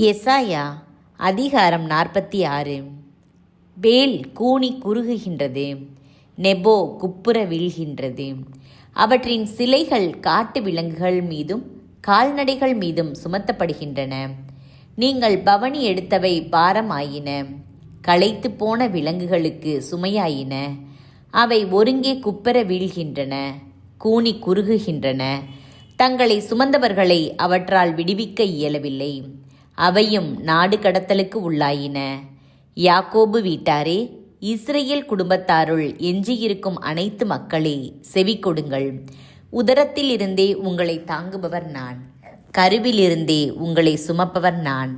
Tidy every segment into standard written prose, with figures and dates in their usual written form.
எசாயா அதிகாரம் 46. வேல் கூனி குறுகுகின்றது, நெபோ குப்புற வீழ்கின்றது. அவற்றின் சிலைகள் காட்டு விலங்குகள் மீதும் கால்நடைகள் மீதும் சுமத்தப்படுகின்றன. நீங்கள் பவனி எடுத்தவை பாரமாயின, களைத்து போன விலங்குகளுக்கு சுமையாயின. அவை ஒருங்கே குப்பர வீழ்கின்றன, கூனி குறுகுகின்றன. தங்களை சுமந்தவர்களை அவற்றால் விடுவிக்க இயலவில்லை. அவையும் நாடு கடத்தலுக்கு உள்ளாயின. யாக்கோபு வீட்டாரே, இஸ்ரேல் குடும்பத்தாருள் எஞ்சியிருக்கும் அனைத்து மக்களே, செவி கொடுங்கள். உதரத்தில் இருந்தே உங்களை தாங்குபவர் நான், கருவிலிருந்தே உங்களை சுமப்பவர் நான்.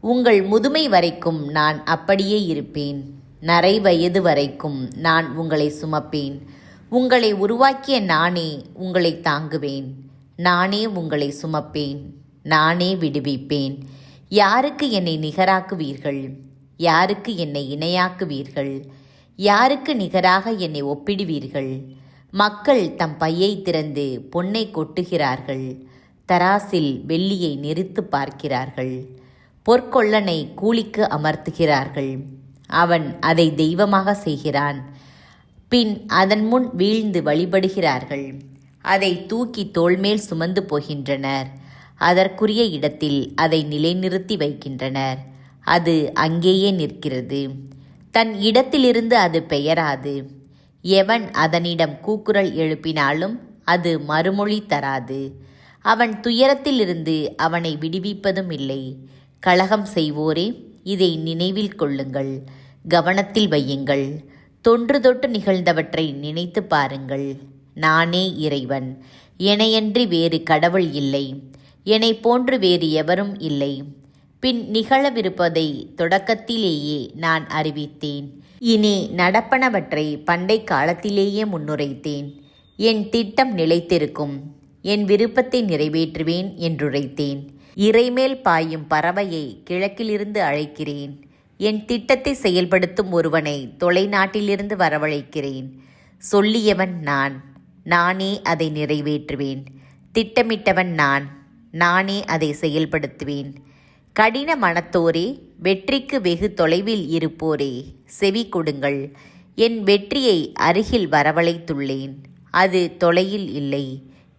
உங்கள் முதுமை வரைக்கும் நான் அப்படியே இருப்பேன், நரை வயது வரைக்கும் நான் உங்களை சுமப்பேன். உங்களை உருவாக்கிய நானே உங்களை தாங்குவேன், நானே உங்களை சுமப்பேன், நானே விடுவிப்பேன். யாருக்கு என்னை நிகராக்குவீர்கள்? யாருக்கு என்னை இணையாக்குவீர்கள்? யாருக்கு நிகராக என்னை ஒப்பிடுவீர்கள்? மக்கள் தம் பையை திறந்து பொன்னை கொட்டுகிறார்கள், தராசில் வெள்ளியை நிறுத்து பார்க்கிறார்கள். பொற்கொள்ளனை கூலிக்கு அமர்த்துகிறார்கள், அவன் அதை தெய்வமாக செய்கிறான். பின் அதன் முன் வீழ்ந்து வழிபடுகிறார்கள், அதை தூக்கி தோள்மேல் சுமந்து போகின்றனர். அதற்குரிய இடத்தில் அதை நிலைநிறுத்தி வைக்கின்றனர். அது அங்கேயே நிற்கிறது, தன் இடத்திலிருந்து அது பெயராது. எவன் அதனிடம் கூக்குரல் எழுப்பினாலும் அது மறுமொழி தராது. அவன் துயரத்திலிருந்து அவனை விடுவிப்பதும் இல்லை. கலகம் செய்வோரே, இதை நினைவில் கொள்ளுங்கள், கவனத்தில் வையுங்கள். தொன்று தொட்டு நிகழ்ந்தவற்றை நினைத்து பாருங்கள். நானே இறைவன், என்னையன்றி வேறு கடவுள் இல்லை, என்னை போன்று வேறு எவரும் இல்லை. பின் நிகழவிருப்பதை தொடக்கத்திலேயே நான் அறிவித்தேன். இனி நடப்பனவற்றை பண்டை காலத்திலேயே முன்னுரைத்தேன். என் திட்டம் நிலைத்திருக்கும், என் விருப்பத்தை நிறைவேற்றுவேன் என்றுரைத்தேன். இறைமேல் பாயும் பறவையை கிழக்கிலிருந்து அழைக்கிறேன். என் திட்டத்தை செயல்படுத்தும் ஒருவனை தொலைநாட்டிலிருந்து வரவழைக்கிறேன். சொல்லியவன் நான், நானே அதை நிறைவேற்றுவேன். திட்டமிட்டவன் நான், நானே அதை செயல்படுத்துவேன். கடின மனத்தோரே, வெற்றிக்கு வெகு தொலைவில் இருப்போரே, செவி கொடுங்கள். என் வெற்றியை அருகில் வரவழைத்துள்ளேன், அது தொலையில் இல்லை.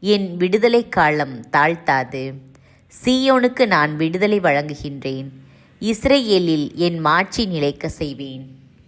என் விடுதலை காலம் தாழ்த்தாது. சீயோனுக்கு நான் விடுதலை வழங்குகின்றேன், இஸ்ரேலில் என் மாட்சி நிலைக்க செய்வேன்.